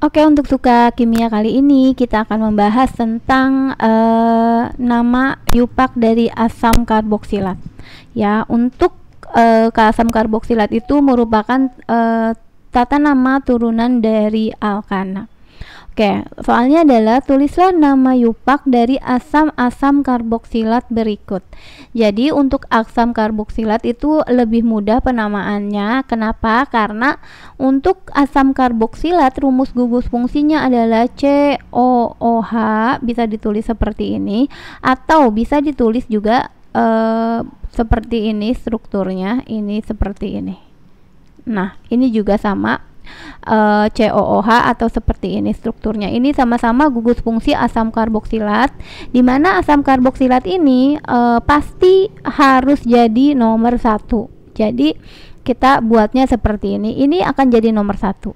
Oke, untuk suka kimia kali ini kita akan membahas tentang nama yupak dari asam karboksilat. Ya, untuk asam karboksilat itu merupakan tata nama turunan dari alkana. Oke, soalnya adalah tulislah nama yupak dari asam-asam karboksilat berikut. Jadi untuk asam karboksilat itu lebih mudah penamaannya. Kenapa? Karena untuk asam karboksilat rumus gugus fungsinya adalah COOH, bisa ditulis seperti ini atau bisa ditulis juga seperti ini strukturnya, ini seperti ini. Nah, ini juga sama. COOH atau seperti ini strukturnya. Ini sama-sama gugus fungsi asam karboksilat, di mana asam karboksilat ini pasti harus jadi nomor 1. Jadi kita buatnya seperti ini. Ini akan jadi nomor 1.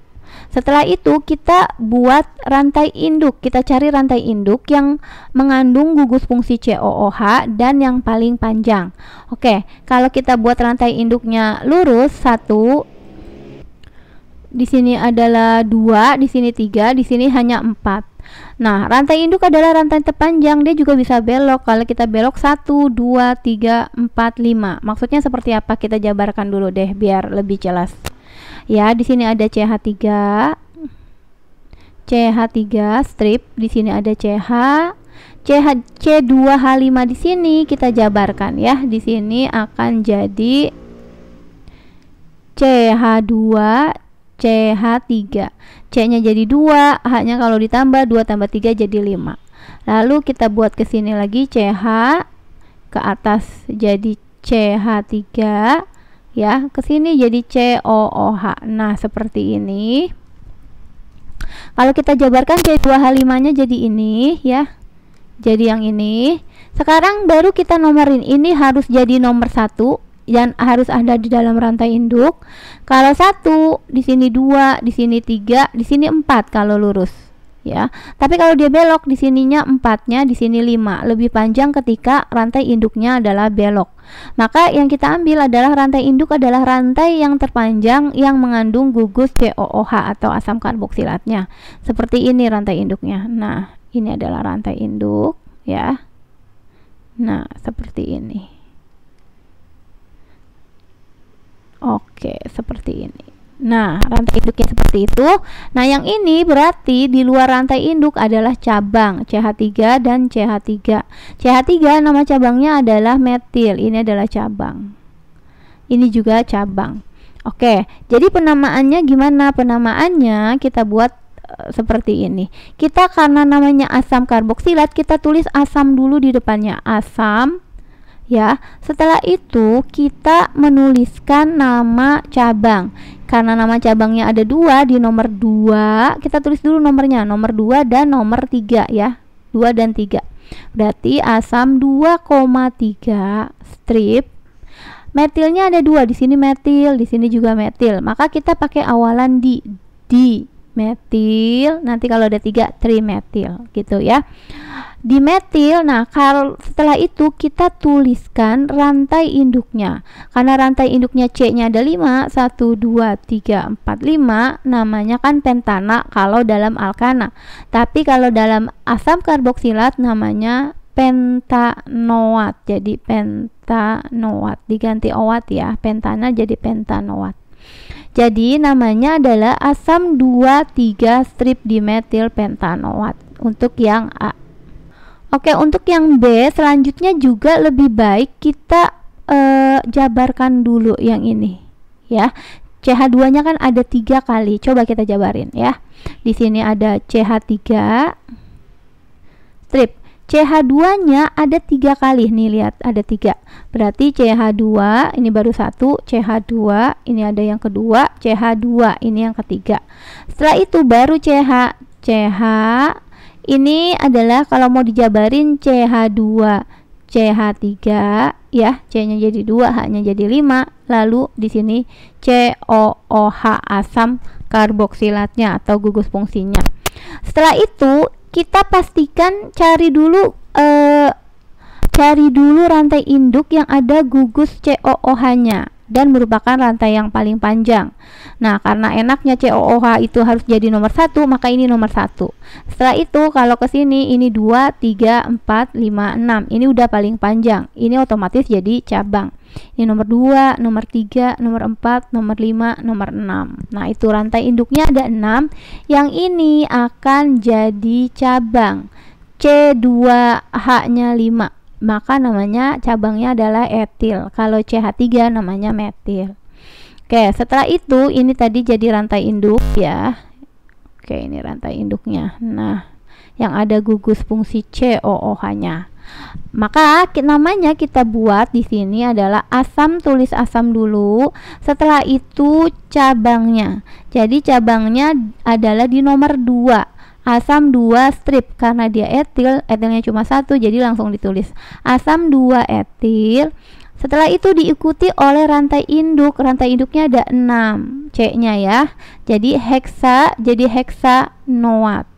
Setelah itu kita buat rantai induk. Kita cari rantai induk yang mengandung gugus fungsi COOH dan yang paling panjang. Oke, kalau kita buat rantai induknya lurus 1, di sini adalah 2, di sini 3, di sini hanya 4. Nah, rantai induk adalah rantai terpanjang, dia juga bisa belok. Kalau kita belok 1, 2, 3, 4, 5. Maksudnya seperti apa? Kita jabarkan dulu deh biar lebih jelas. Ya, di sini ada CH3 strip, di sini ada C2H5 di sini kita jabarkan ya. Di sini akan jadi CH2 CH3, C-nya jadi 2, H-nya kalau ditambah 2 tambah 3 jadi 5. Lalu kita buat ke sini lagi CH, ke atas jadi CH3, ya, ke sini jadi COOH. Nah, seperti ini. Kalau kita jabarkan C2H5-nya jadi ini, ya. Jadi yang ini. Sekarang baru kita nomorin, ini harus jadi nomor 1. Dan harus ada di dalam rantai induk. Kalau 1, di sini 2, di sini 3, di sini 4 kalau lurus, ya. Tapi kalau dia belok, di sininya 4-nya, di sini 5. Lebih panjang ketika rantai induknya adalah belok. Maka yang kita ambil adalah rantai induk adalah rantai yang terpanjang yang mengandung gugus COOH atau asam karboksilatnya. Seperti ini rantai induknya. Nah, ini adalah rantai induk, ya. Nah, seperti ini. Oke, seperti ini. Nah, rantai induknya seperti itu. Nah, yang ini berarti di luar rantai induk adalah cabang CH3 dan CH3. CH3 nama cabangnya adalah metil. Ini adalah cabang. Ini juga cabang. Oke, jadi penamaannya gimana? Penamaannya kita buat seperti ini. Kita karena namanya asam karboksilat, kita tulis asam dulu di depannya. Asam. Ya, setelah itu kita menuliskan nama cabang. Karena nama cabangnya ada 2, di nomor 2 kita tulis dulu nomornya, nomor 2 dan nomor 3 ya. 2 dan 3. Berarti asam 2,3 strip. Metilnya ada 2, di sini metil, di sini juga metil. Maka kita pakai awalan di metil, nanti kalau ada 3 trimetil gitu ya. Dimetil. Nah, kalau setelah itu kita tuliskan rantai induknya. Karena rantai induknya C-nya ada 5, 1 2 3 4 5, namanya kan pentana kalau dalam alkana. Tapi kalau dalam asam karboksilat namanya pentanoat. Jadi pentanoat, diganti owat ya. Pentana jadi pentanoat. Jadi namanya adalah asam 2,3 strip dimetil pentanoat untuk yang A. Oke, untuk yang B selanjutnya juga lebih baik kita jabarkan dulu yang ini ya. CH2-nya kan ada 3 kali. Coba kita jabarin ya. Di sini ada CH3 strip. CH2-nya ada 3 kali. Nih lihat, ada 3. Berarti CH2 ini baru 1, CH2 ini ada yang kedua, CH2 ini yang ketiga. Setelah itu baru CH ini adalah kalau mau dijabarin CH2 CH3 ya, C-nya jadi 2, H-nya jadi 5. Lalu di sini COOH asam karboksilatnya atau gugus fungsinya. Setelah itu kita pastikan cari dulu rantai induk yang ada gugus COOH-nya. dan merupakan rantai yang paling panjang. Nah, karena enaknya COOH itu harus jadi nomor 1, maka ini nomor 1. Setelah itu kalau ke sini ini 2, 3, 4, 5, 6. Ini udah paling panjang. Ini otomatis jadi cabang. Ini nomor 2, nomor 3, nomor 4, nomor 5, nomor 6. Nah, itu rantai induknya ada 6. Yang ini akan jadi cabang. C2H-nya 5, maka namanya cabangnya adalah etil. Kalau CH3 namanya metil. Oke, setelah itu ini tadi jadi rantai induk ya. Oke, ini rantai induknya. Nah, yang ada gugus fungsi COOH-nya. Maka namanya kita buat di sini adalah asam, tulis asam dulu. Setelah itu cabangnya. Jadi cabangnya adalah di nomor 2. Asam 2 strip, karena dia etil, etilnya cuma 1, jadi langsung ditulis asam 2 etil. Setelah itu diikuti oleh rantai induk. Rantai induknya ada 6, C-nya ya. Jadi heksa jadi heksanoat.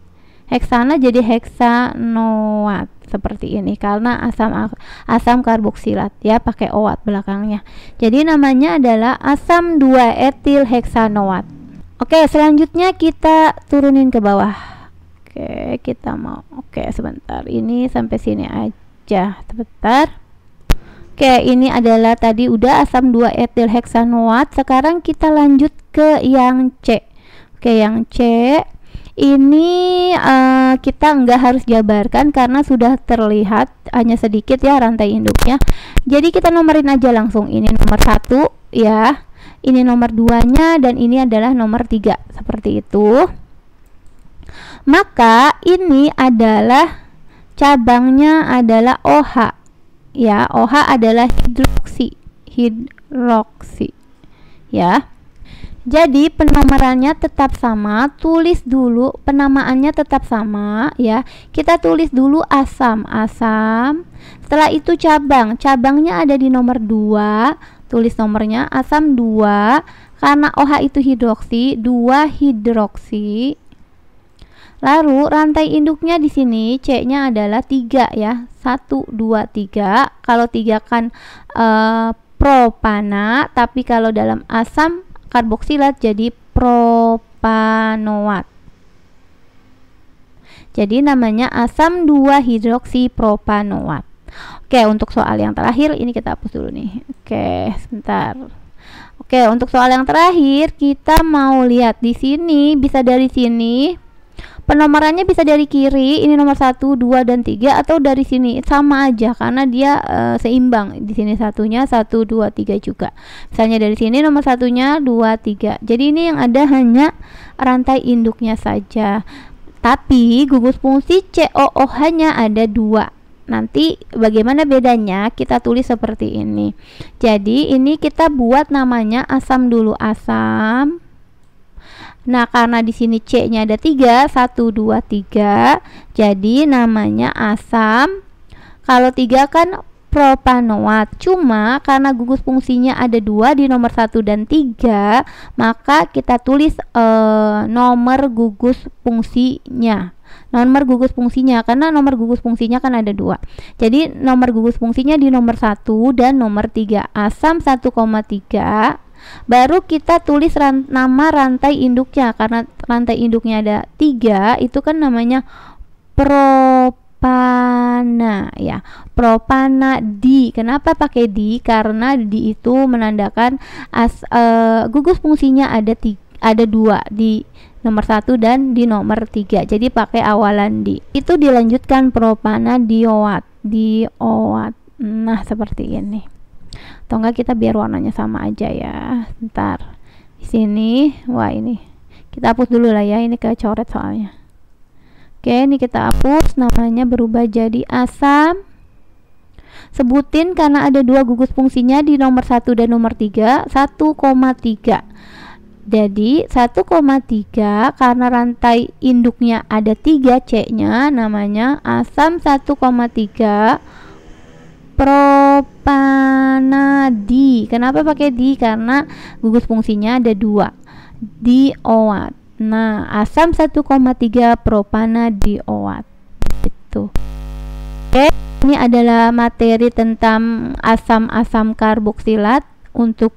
Heksana jadi heksanoat seperti ini karena asam karboksilat ya, pakai oat belakangnya. Jadi namanya adalah asam 2 etil heksanoat. Oke, selanjutnya kita turunin ke bawah. Oke, kita mau sebentar, ini sampai sini aja sebentar. Oke, ini adalah tadi udah asam 2 etil heksanoat. Sekarang kita lanjut ke yang C. Oke, yang C ini kita nggak harus jabarkan karena sudah terlihat hanya sedikit ya rantai induknya. Jadi kita nomorin aja langsung. Ini nomor 1 ya, ini nomor 2-nya, dan ini adalah nomor 3 seperti itu. Maka ini adalah cabangnya adalah OH ya. OH adalah hidroksi ya. Jadi penomorannya tetap sama, tulis dulu penamaannya tetap sama ya. Kita tulis dulu asam. Setelah itu cabangnya ada di nomor 2. Tulis nomornya asam 2, karena OH itu hidroksi, 2 hidroksi. Lalu rantai induknya di sini C-nya adalah 3 ya. 1 2 3. Kalau 3 kan propana, tapi kalau dalam asam karboksilat jadi propanoat. Jadi namanya asam 2 hidroksi propanoat. Oke, untuk soal yang terakhir ini kita hapus dulu nih. Oke, sebentar. Oke, untuk soal yang terakhir kita mau lihat di sini, bisa dari sini. Penomorannya bisa dari kiri, ini nomor 1, 2, dan 3, atau dari sini sama aja karena dia seimbang. Di sini satunya 1, 2, 3 juga. Misalnya dari sini nomor satunya 2, 3. Jadi ini yang ada hanya rantai induknya saja. Tapi gugus fungsi COOH-nya ada 2. Nanti bagaimana bedanya kita tulis seperti ini. Jadi ini kita buat namanya asam dulu, asam. Nah, karena di sini C-nya ada 3, 1, 2, 3. Jadi namanya asam. Kalau 3 kan propanoat. Cuma karena gugus fungsinya ada 2 di nomor 1 dan 3, maka kita tulis nomor gugus fungsinya. Nomor gugus fungsinya, karena nomor gugus fungsinya kan ada 2. Jadi nomor gugus fungsinya di nomor 1 dan nomor 3. Asam 1,3. Baru kita tulis nama rantai induknya, karena rantai induknya ada 3, itu kan namanya propana ya. Propana di. Kenapa pakai di? Karena di itu menandakan gugus fungsinya ada 2 di nomor 1 dan di nomor 3. Jadi pakai awalan di. Itu dilanjutkan propanadioat. Nah, seperti ini. Atau enggak kita biar warnanya sama aja ya. Bentar. Di sini, wah ini. Kita hapus dulu lah ya, ini kecoret soalnya. Oke, ini kita hapus, namanya berubah jadi asam. Sebutin karena ada 2 gugus fungsinya di nomor 1 dan nomor 3, 1,3. Jadi 1,3 karena rantai induknya ada 3, C-nya namanya asam 1,3 propanadi. Kenapa pakai di? Karena gugus fungsinya ada 2, dioat. Nah, asam 1,3 propanadioat itu. Oke, ini adalah materi tentang asam-asam karboksilat untuk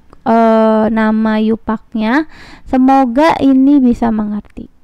nama yupaknya. Semoga ini bisa mengerti.